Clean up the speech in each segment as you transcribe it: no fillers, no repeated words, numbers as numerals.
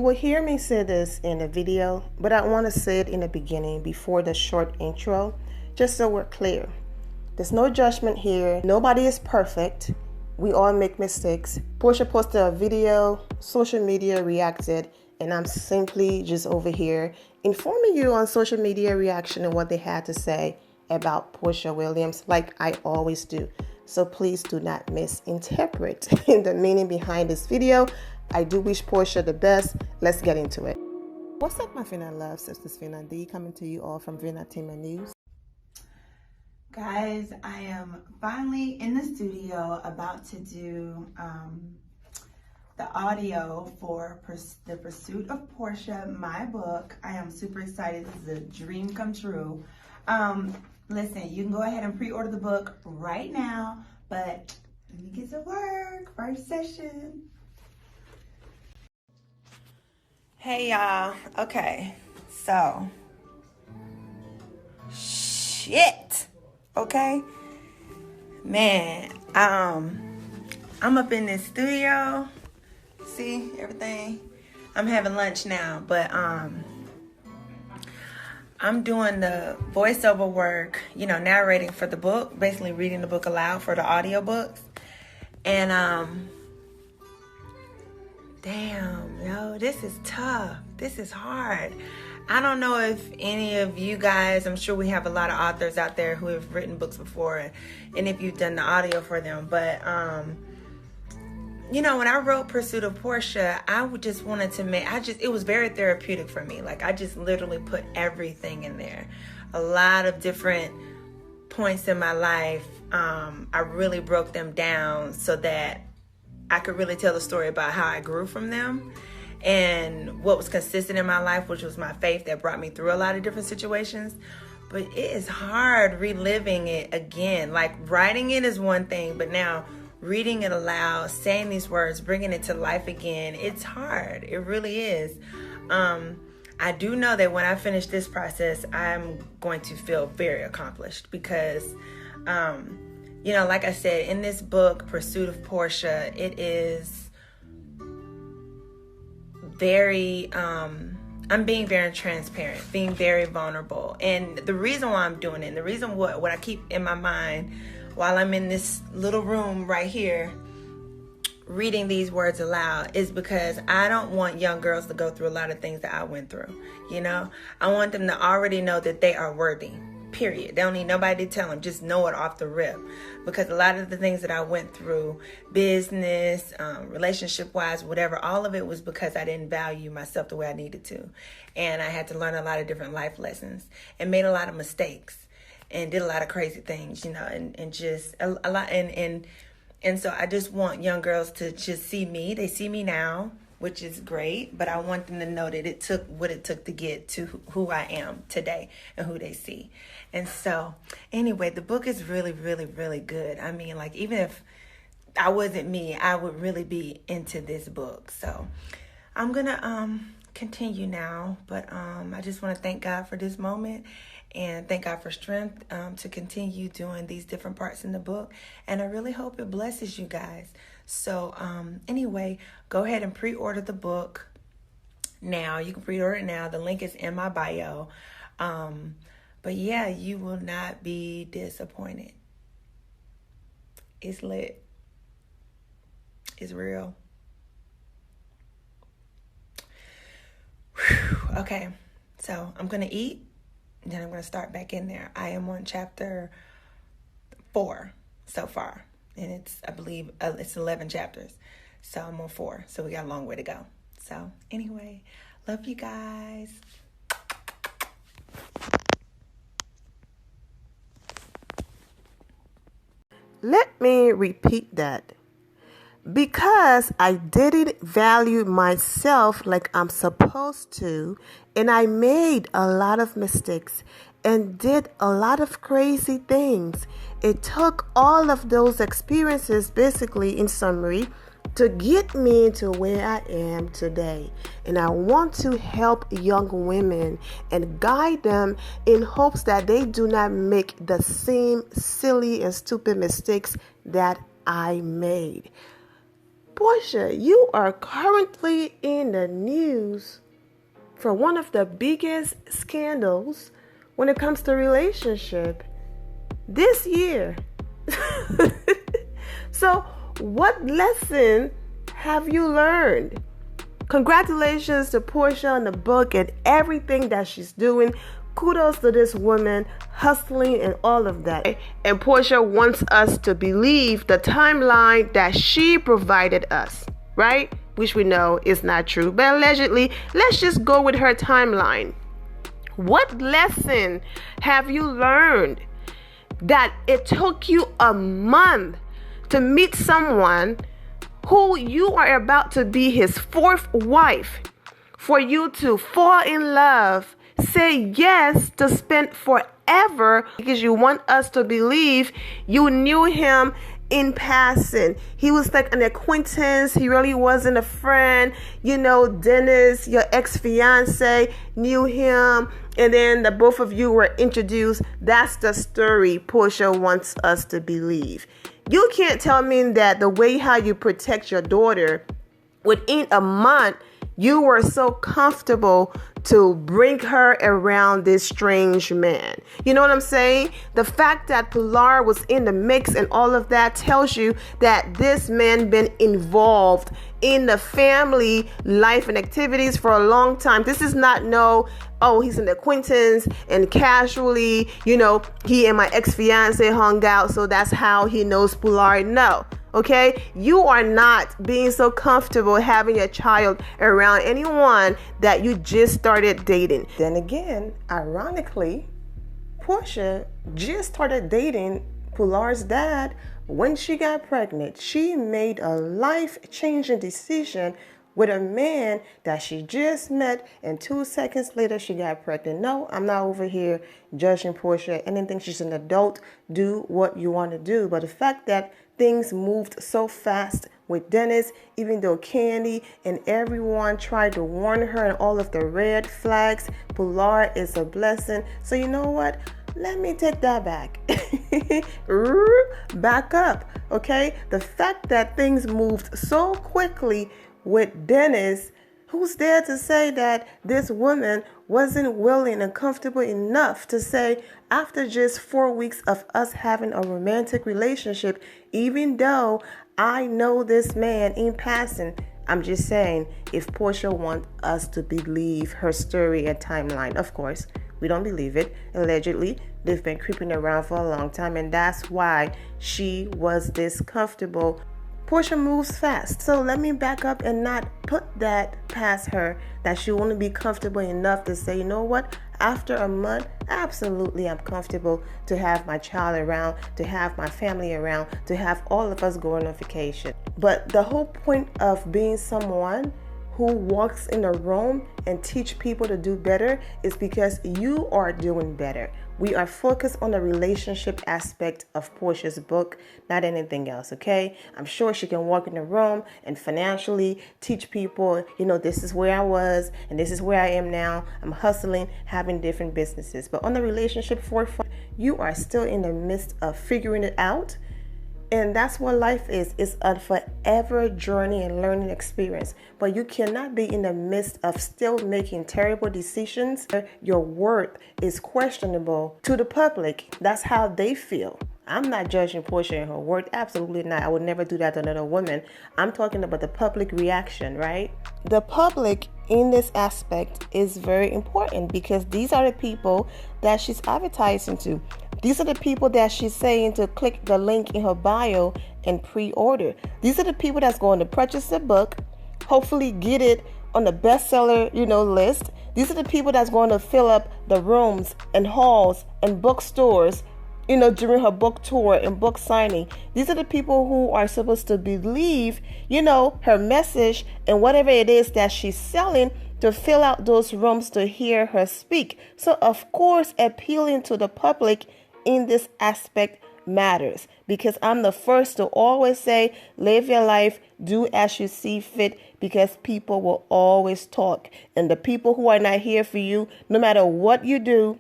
will hear me say this in the video, but I want to say it in the beginning before the short intro, just so we're clear. There's no judgment here. Nobody is perfect. We all make mistakes. Porsha posted a video, social media reacted, and I'm simply just over here informing you on social media reaction and what they had to say about Porsha Williams, like I always do. So please do not misinterpret the meaning behind this video. I do wish Porsha the best. Let's get into it. What's up, my Fina loves? This is Fina D coming to you all from Vina Tima News. Guys, I am finally in the studio about to do the audio for The Pursuit of Porsha, my book. I am super excited. This is a dream come true. Listen, you can go ahead and pre-order the book right now, but let me get to work. First session. Hey, y'all. Okay, so shit. Okay, man, I'm up in this studio. See everything. I'm having lunch now, but I'm doing the voiceover work, narrating for the book, basically reading the book aloud for the audiobooks. And damn, yo, this is tough. This is hard. I don't know if any of you guys, I'm sure we have a lot of authors out there who have written books before, and if you've done the audio for them, but when I wrote Pursuit of Porsha, I just wanted to it was very therapeutic for me. Like, I just literally put everything in there. A lot of different points in my life. I really broke them down so that I could really tell the story about how I grew from them and what was consistent in my life, which was my faith that brought me through a lot of different situations. But it is hard reliving it again. Like, writing it is one thing, but now reading it aloud, saying these words, bringing it to life again, it's hard. It really is. I do know that when I finish this process, I'm going to feel very accomplished because, like I said, in this book, Pursuit of Porsha, it is very, I'm being very transparent, being very vulnerable. And the reason why I'm doing it, and the reason what I keep in my mind while I'm in this little room right here reading these words aloud is because I don't want young girls to go through a lot of things that I went through. I want them to already know that they are worthy. Period. They don't need nobody to tell them. Just know it off the rip. Because a lot of the things that I went through, business, relationship-wise, whatever, all of it was because I didn't value myself the way I needed to. And I had to learn a lot of different life lessons and made a lot of mistakes and did a lot of crazy things, and just a lot. And so I just want young girls to just see me. They see me now, which is great, but I want them to know that it took what it took to get to who I am today and who they see. And so anyway, the book is really, really, really good. I mean, like, even if I wasn't me, I would really be into this book. So I'm going to continue now, but I just want to thank God for this moment and thank God for strength to continue doing these different parts in the book. And I really hope it blesses you guys. So anyway, go ahead and pre-order the book now. You can pre-order it now. The link is in my bio. But yeah, you will not be disappointed. It's lit. It's real. Whew. Okay, so I'm going to eat. Then I'm going to start back in there. I am on chapter 4 so far. And it's, I believe, it's 11 chapters. So I'm on 4. So we got a long way to go. So anyway, love you guys. Let me repeat that. Because I didn't value myself like I'm supposed to, and I made a lot of mistakes and did a lot of crazy things. It took all of those experiences, basically, in summary, to get me to where I am today. And I want to help young women and guide them in hopes that they do not make the same silly and stupid mistakes that I made. Porsha, you are currently in the news for one of the biggest scandals when it comes to relationship this year. So, what lesson have you learned? Congratulations to Porsha on the book and everything that she's doing. Kudos to this woman hustling and all of that. And Porsha wants us to believe the timeline that she provided us, right? Which we know is not true. But allegedly, let's just go with her timeline. What lesson have you learned that it took you a month to meet someone who you are about to be his fourth wife, for you to fall in love, say yes to spend forever, because you want us to believe you knew him in passing. He was like an acquaintance. He really wasn't a friend. You know, Dennis, your ex-fiance, knew him, and then the both of you were introduced. That's the story Porsha wants us to believe. You can't tell me that the way how you protect your daughter, within a month, you were so comfortable to bring her around this strange man. You know what I'm saying? The fact that Pilar was in the mix and all of that tells you that this man been involved in the family life and activities for a long time. This is not he's an acquaintance and casually, he and my ex-fiance hung out, so that's how he knows Pilar. No. Okay, you are not being so comfortable having a child around anyone that you just started dating. Then again, ironically, Porsha just started dating Pilar's dad when she got pregnant. She made a life-changing decision with a man that she just met, and 2 seconds later she got pregnant. No, I'm not over here judging Porsha. Anything, she's an adult. Do what you want to do. But the fact that things moved so fast with Dennis, even though Candy and everyone tried to warn her and all of the red flags, Pilar is a blessing. So you know what? Let me take that back. Back up, okay? The fact that things moved so quickly with Dennis, who's there to say that this woman wasn't willing and comfortable enough to say, after just 4 weeks of us having a romantic relationship, even though I know this man in passing, I'm just saying, if Porsha wants us to believe her story and timeline, of course, we don't believe it. Allegedly, they've been creeping around for a long time, and that's why she was this comfortable. Porsha moves fast. So let me back up and not put that past her, that she won't be comfortable enough to say, you know what, after a month, absolutely I'm comfortable to have my child around, to have my family around, to have all of us going on vacation. But the whole point of being someone who walks in a room and teach people to do better is because you are doing better. We are focused on the relationship aspect of Porsha's book, not anything else, okay? I'm sure she can walk in the room and financially teach people, this is where I was and this is where I am now. I'm hustling, having different businesses. But on the relationship forefront, you are still in the midst of figuring it out. And that's what life is. It's a forever journey and learning experience. But you cannot be in the midst of still making terrible decisions. Your worth is questionable to the public. That's how they feel. I'm not judging Porsha and her worth. Absolutely not. I would never do that to another woman. I'm talking about the public reaction, right? The public in this aspect is very important because these are the people that she's advertising to. These are the people that she's saying to click the link in her bio and pre-order. These are the people that's going to purchase the book, hopefully get it on the bestseller, list. These are the people that's going to fill up the rooms and halls and bookstores, during her book tour and book signing. These are the people who are supposed to believe, her message and whatever it is that she's selling, to fill out those rooms to hear her speak. So, of course, appealing to the public in this aspect matters, because I'm the first to always say, live your life, do as you see fit, because people will always talk. And the people who are not here for you, no matter what you do,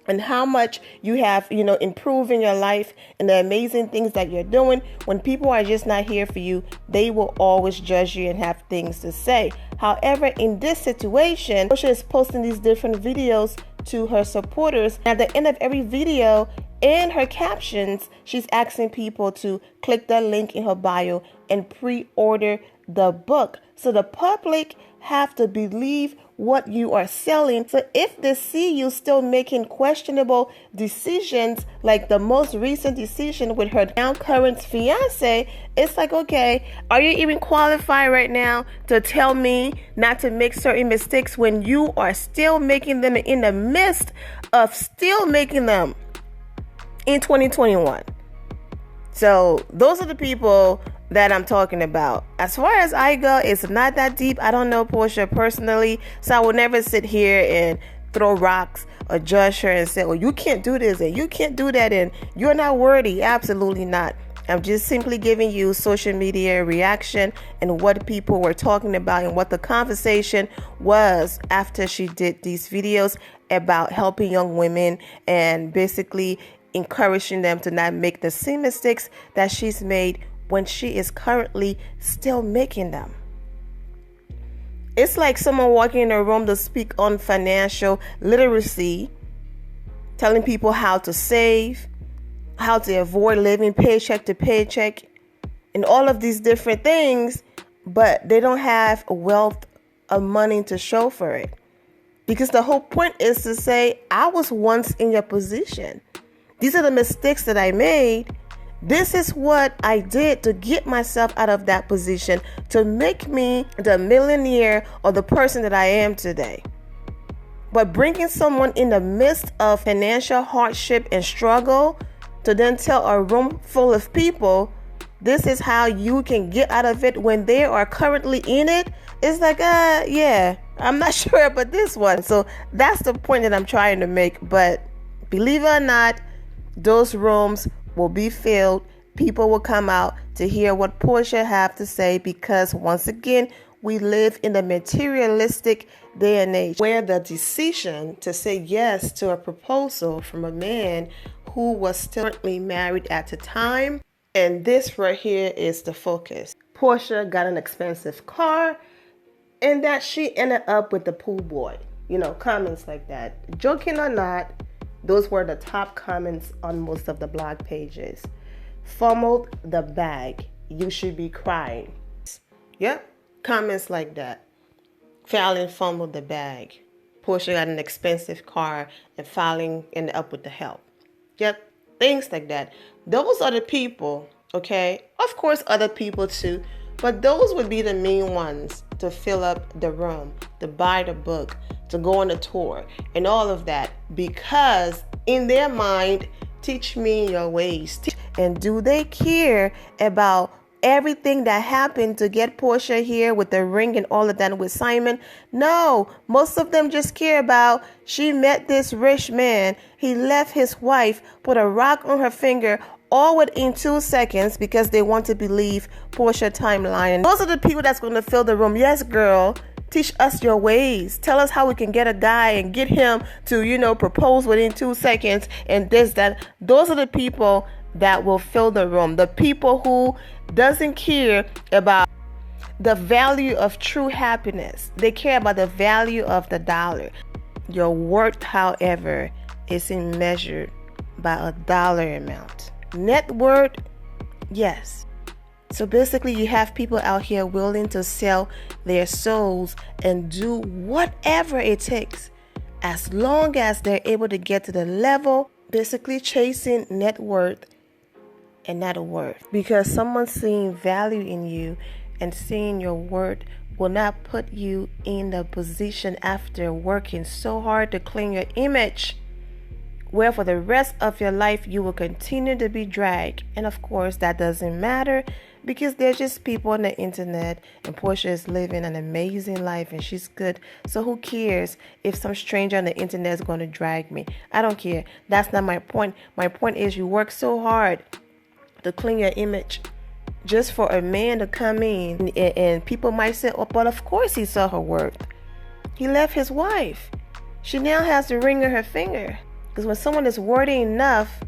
and how much you have, improving your life and the amazing things that you're doing. When people are just not here for you, they will always judge you and have things to say. However, in this situation, Porsha is posting these different videos to her supporters. At the end of every video, in her captions, she's asking people to click the link in her bio and pre-order the book. So the public have to believe what you are selling. So if they see you still making questionable decisions, like the most recent decision with her now current fiance, it's like, okay, are you even qualified right now to tell me not to make certain mistakes when you are still making them in the midst of still making them in 2021? So those are the people that I'm talking about. As far as I go, it's not that deep. I don't know Porsha personally, so I will never sit here and throw rocks or judge her and say, well, you can't do this and you can't do that and you're not worthy. Absolutely not. I'm just simply giving you social media reaction and what people were talking about and what the conversation was after she did these videos about helping young women and basically encouraging them to not make the same mistakes that she's made when she is currently still making them. It's like someone walking in a room to speak on financial literacy, telling people how to save, how to avoid living paycheck to paycheck, and all of these different things, but they don't have a wealth of money to show for it. Because the whole point is to say, I was once in your position. These are the mistakes that I made. This is what I did to get myself out of that position to make me the millionaire or the person that I am today. But bringing someone in the midst of financial hardship and struggle to then tell a room full of people, this is how you can get out of it when they are currently in it, it's like, yeah, I'm not sure about this one. So that's the point that I'm trying to make. But believe it or not, those rooms will be filled. People will come out to hear what Porsha have to say, because once again, we live in a materialistic day and age where the decision to say yes to a proposal from a man who was still currently married at the time, and this right here is the focus. Porsha got an expensive car and that she ended up with the pool boy. Comments like that. Joking or not, those were the top comments on most of the blog pages. Fumbled the bag. You should be crying. Yep, comments like that. Fallon fumbled the bag. Porsha got an expensive car and Fallon ended up with the help. Yep, things like that. Those are the people, okay? Of course, other people too, but those would be the main ones to fill up the room, to buy the book, to go on a tour, and all of that, because in their mind, teach me your ways. And do they care about everything that happened to get Porsha here with the ring and all of that with Simon? No, most of them just care about she met this rich man. He left his wife, put a rock on her finger, all within 2 seconds, because they want to believe Porsha timeline. And those are the people that's going to fill the room. Yes, girl, teach us your ways. Tell us how we can get a guy and get him to, propose within 2 seconds and this, that. Those are the people that will fill the room. The people who doesn't care about the value of true happiness. They care about the value of the dollar. Your worth, however, isn't measured by a dollar amount. Net worth, yes. So basically, you have people out here willing to sell their souls and do whatever it takes, as long as they're able to get to the level, basically chasing net worth and not worth. Because someone seeing value in you and seeing your worth will not put you in the position after working so hard to clean your image, where for the rest of your life you will continue to be dragged. And of course, that doesn't matter, because there's just people on the internet, and Porsha is living an amazing life and she's good. So who cares if some stranger on the internet is going to drag me? I don't care. That's not my point. My point is, you work so hard to clean your image just for a man to come in, and people might say, oh, but of course he saw her worth. He left his wife. She now has the ring on her finger. Because when someone is worthy enough,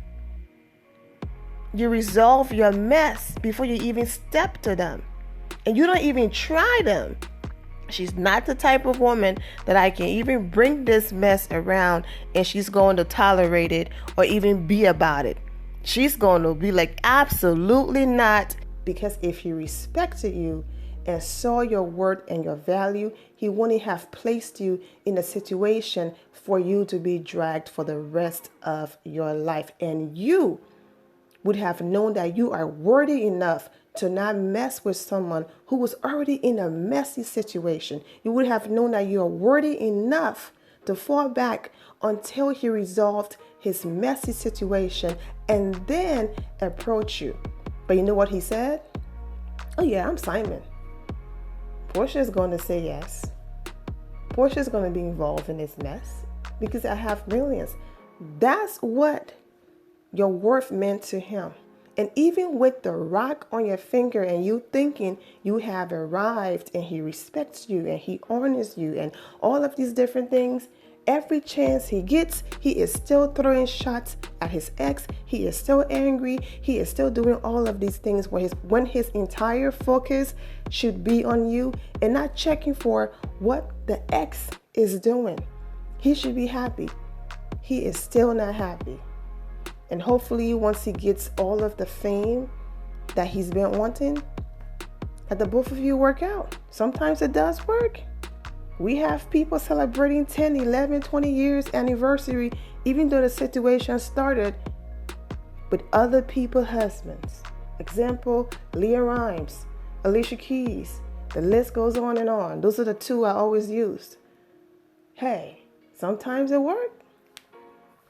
you resolve your mess before you even step to them. And you don't even try them. She's not the type of woman that I can even bring this mess around and she's going to tolerate it or even be about it. She's going to be like, absolutely not. Because if he respected you and saw your worth and your value, he wouldn't have placed you in a situation for you to be dragged for the rest of your life. And you would have known that you are worthy enough to not mess with someone who was already in a messy situation. You would have known that you are worthy enough to fall back until he resolved his messy situation and then approach you. But you know what he said? Oh yeah, I'm Simon. Porsha is going to say yes. Porsha is going to be involved in this mess because I have millions. That's what your worth meant to him. And even with the rock on your finger and you thinking you have arrived and he respects you and he honors you and all of these different things, every chance he gets, he is still throwing shots at his ex. He is still angry. He is still doing all of these things when his entire focus should be on you and not checking for what the ex is doing. He should be happy. He is still not happy. And hopefully once he gets all of the fame that he's been wanting, that the both of you work out. Sometimes it does work. We have people celebrating 10, 11, 20 years anniversary, even though the situation started with other people's husbands. Example, Leah Rimes, Alicia Keys. The list goes on and on. Those are the two I always used. Hey, sometimes it works.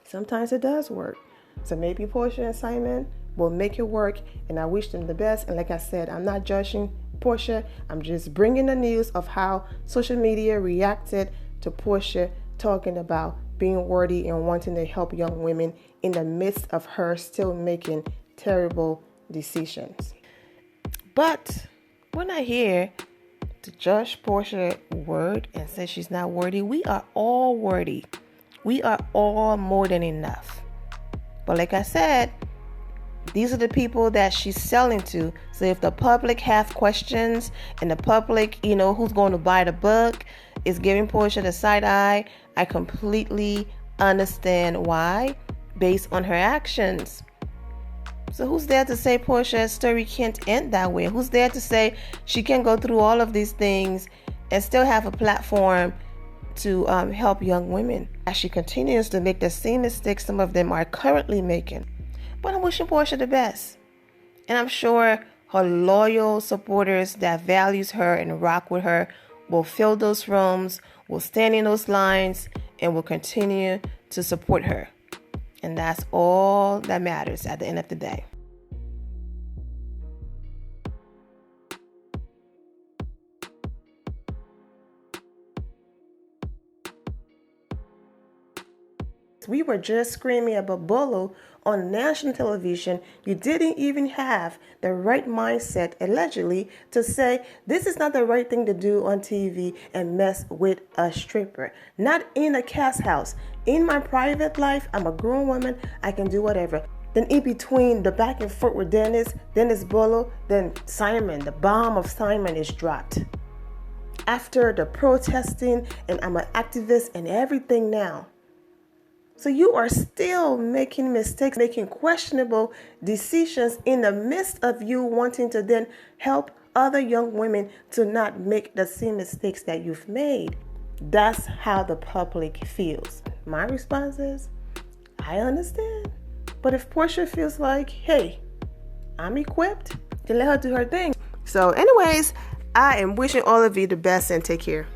Sometimes it does work. So maybe Porsha and Simon will make it work, and I wish them the best. And like I said, I'm not judging Porsha. I'm just bringing the news of how social media reacted to Porsha talking about being worthy and wanting to help young women in the midst of her still making terrible decisions. But we're not here to judge Porsha's word and say she's not worthy. We are all worthy. We are all more than enough. But like I said, these are the people that she's selling to. So if the public have questions and the public, who's going to buy the book is giving Porsha the side eye, I completely understand why based on her actions. So who's there to say Porsha's story can't end that way? Who's there to say she can go through all of these things and still have a platform to help young women as she continues to make the same mistakes some of them are currently making? But I'm wishing Porsha the best. And I'm sure her loyal supporters that values her and rock with her will fill those rooms, will stand in those lines, and will continue to support her. And that's all that matters at the end of the day. We were just screaming about Bolo on national television. You didn't even have the right mindset, allegedly, to say this is not the right thing to do on TV and mess with a stripper. Not in a cast house. In my private life, I'm a grown woman. I can do whatever. Then in between the back and forth with Dennis Bolo, then Simon, the bomb of Simon is dropped. After the protesting, and I'm an activist and everything now. So you are still making mistakes, making questionable decisions in the midst of you wanting to then help other young women to not make the same mistakes that you've made. That's how the public feels. My response is, I understand. But if Porsha feels like, hey, I'm equipped, then let her do her thing. So anyways, I am wishing all of you the best and take care.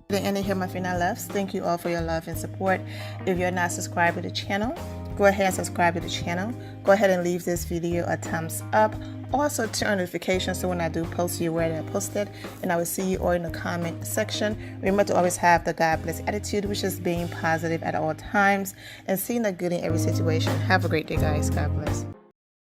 The end of here, my final loves. Thank you all for your love and support. If you're not subscribed to the channel, go ahead and subscribe to the channel. Go ahead and leave this video a thumbs up. Also turn on notifications so when I do post, you're aware that I posted. And I will see you all in the comment section. Remember to always have the God bless attitude, which is being positive at all times and seeing the good in every situation. Have a great day, guys. God bless.